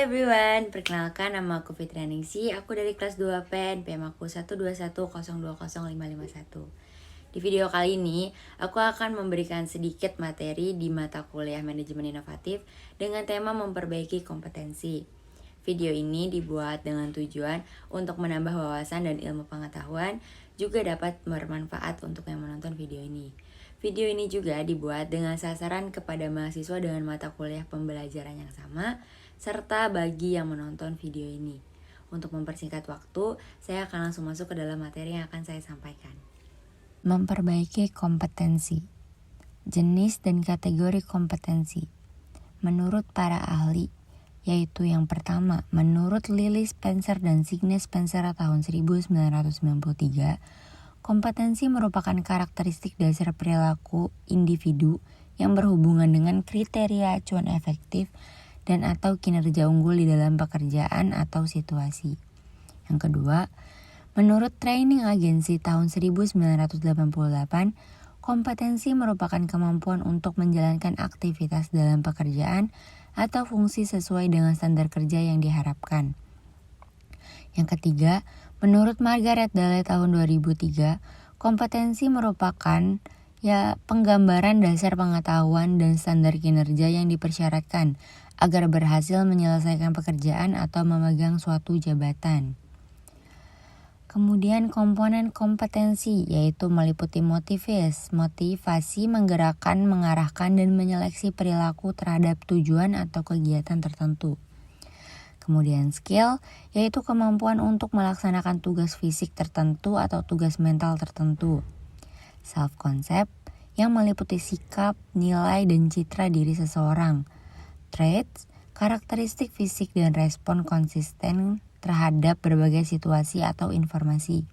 everyone, perkenalkan nama aku Fitri Aningsi. Aku dari kelas 2 PEN, PM aku 121020551. Di video kali ini, aku akan memberikan sedikit materi di mata kuliah manajemen inovatif dengan tema memperbaiki kompetensi. Video ini dibuat dengan tujuan untuk menambah wawasan dan ilmu pengetahuan, juga dapat bermanfaat untuk yang menonton video ini. Video ini juga dibuat dengan sasaran kepada mahasiswa dengan mata kuliah pembelajaran yang sama, serta bagi yang menonton video ini. Untuk mempersingkat waktu, saya akan langsung masuk ke dalam materi yang akan saya sampaikan. Memperbaiki kompetensi. Jenis dan kategori kompetensi. Menurut para ahli, yaitu yang pertama, menurut Lily Spencer dan Signe Spencer tahun 1993, kompetensi merupakan karakteristik dasar perilaku individu yang berhubungan dengan kriteria acuan efektif dan atau kinerja unggul di dalam pekerjaan atau situasi. Yang kedua, menurut Training Agency tahun 1988, kompetensi merupakan kemampuan untuk menjalankan aktivitas dalam pekerjaan atau fungsi sesuai dengan standar kerja yang diharapkan. Yang ketiga, menurut Margaret Dale tahun 2003, kompetensi merupakan penggambaran dasar pengetahuan dan standar kinerja yang dipersyaratkan agar berhasil menyelesaikan pekerjaan atau memegang suatu jabatan. Kemudian komponen kompetensi yaitu meliputi motivasi menggerakkan, mengarahkan, dan menyeleksi perilaku terhadap tujuan atau kegiatan tertentu. Kemudian skill yaitu kemampuan untuk melaksanakan tugas fisik tertentu atau tugas mental tertentu. Self-concept yang meliputi sikap, nilai, dan citra diri seseorang. Traits, karakteristik fisik dan respon konsisten terhadap berbagai situasi atau informasi.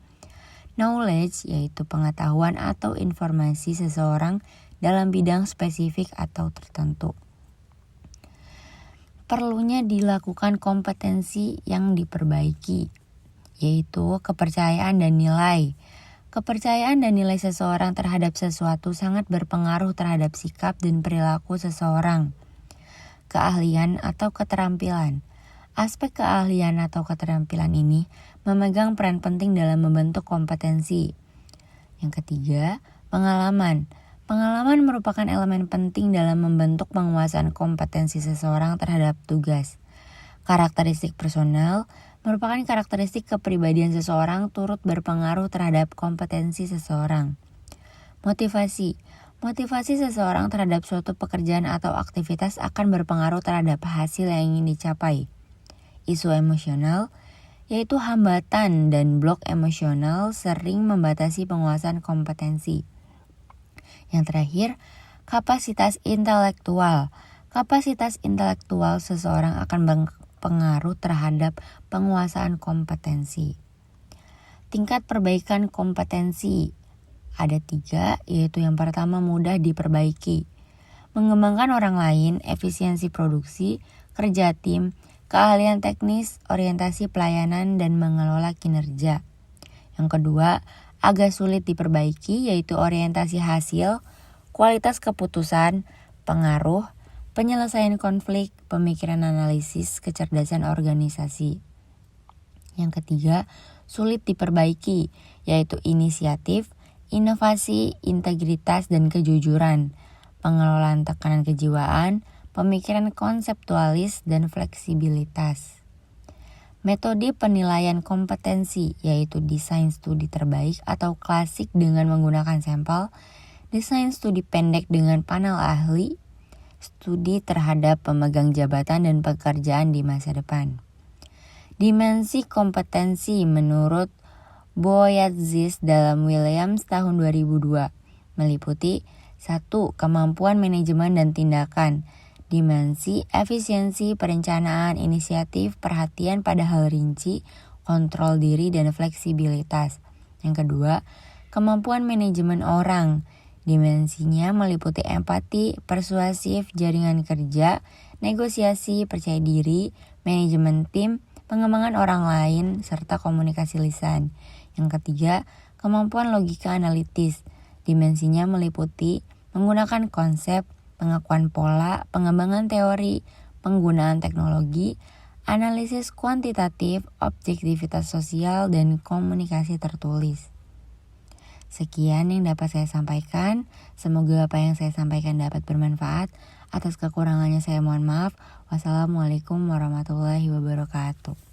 Knowledge yaitu pengetahuan atau informasi seseorang dalam bidang spesifik atau tertentu. Perlunya dilakukan kompetensi yang diperbaiki, yaitu kepercayaan dan nilai. Kepercayaan dan nilai seseorang terhadap sesuatu sangat berpengaruh terhadap sikap dan perilaku seseorang. Keahlian atau keterampilan. Aspek keahlian atau keterampilan ini memegang peran penting dalam membentuk kompetensi. Yang ketiga, pengalaman. Pengalaman merupakan elemen penting dalam membentuk penguasaan kompetensi seseorang terhadap tugas. Karakteristik personal merupakan karakteristik kepribadian seseorang turut berpengaruh terhadap kompetensi seseorang. Motivasi. Motivasi seseorang terhadap suatu pekerjaan atau aktivitas akan berpengaruh terhadap hasil yang ingin dicapai. Isu emosional, yaitu hambatan dan blok emosional sering membatasi penguasaan kompetensi. Yang terakhir, kapasitas intelektual. Kapasitas intelektual seseorang akan berpengaruh terhadap penguasaan kompetensi. Tingkat perbaikan kompetensi. Ada 3, yaitu yang pertama mudah diperbaiki. Mengembangkan orang lain, efisiensi produksi, kerja tim, keahlian teknis, orientasi pelayanan, dan mengelola kinerja. Yang kedua, agak sulit diperbaiki, yaitu orientasi hasil, kualitas keputusan, pengaruh, penyelesaian konflik, pemikiran analisis, kecerdasan organisasi. Yang ketiga, sulit diperbaiki, yaitu inisiatif, inovasi, integritas, dan kejujuran, pengelolaan tekanan kejiwaan, pemikiran konseptualis, dan fleksibilitas. Metode penilaian kompetensi yaitu desain studi terbaik atau klasik dengan menggunakan sampel, desain studi pendek dengan panel ahli, studi terhadap pemegang jabatan dan pekerjaan di masa depan. Dimensi kompetensi menurut Boyatzis dalam Williams tahun 2002 meliputi 1. Kemampuan manajemen dan tindakan. Dimensi, efisiensi, perencanaan, inisiatif, perhatian pada hal rinci, kontrol diri, dan fleksibilitas. Yang kedua, kemampuan manajemen orang. Dimensinya meliputi empati, persuasif, jaringan kerja, negosiasi, percaya diri, manajemen tim, pengembangan orang lain, serta komunikasi lisan. Yang ketiga, kemampuan logika analitis. Dimensinya meliputi menggunakan konsep, pengakuan pola, pengembangan teori, penggunaan teknologi, analisis kuantitatif, objektivitas sosial, dan komunikasi tertulis. Sekian yang dapat saya sampaikan. Semoga apa yang saya sampaikan dapat bermanfaat. Atas kekurangannya saya mohon maaf. Wassalamualaikum warahmatullahi wabarakatuh.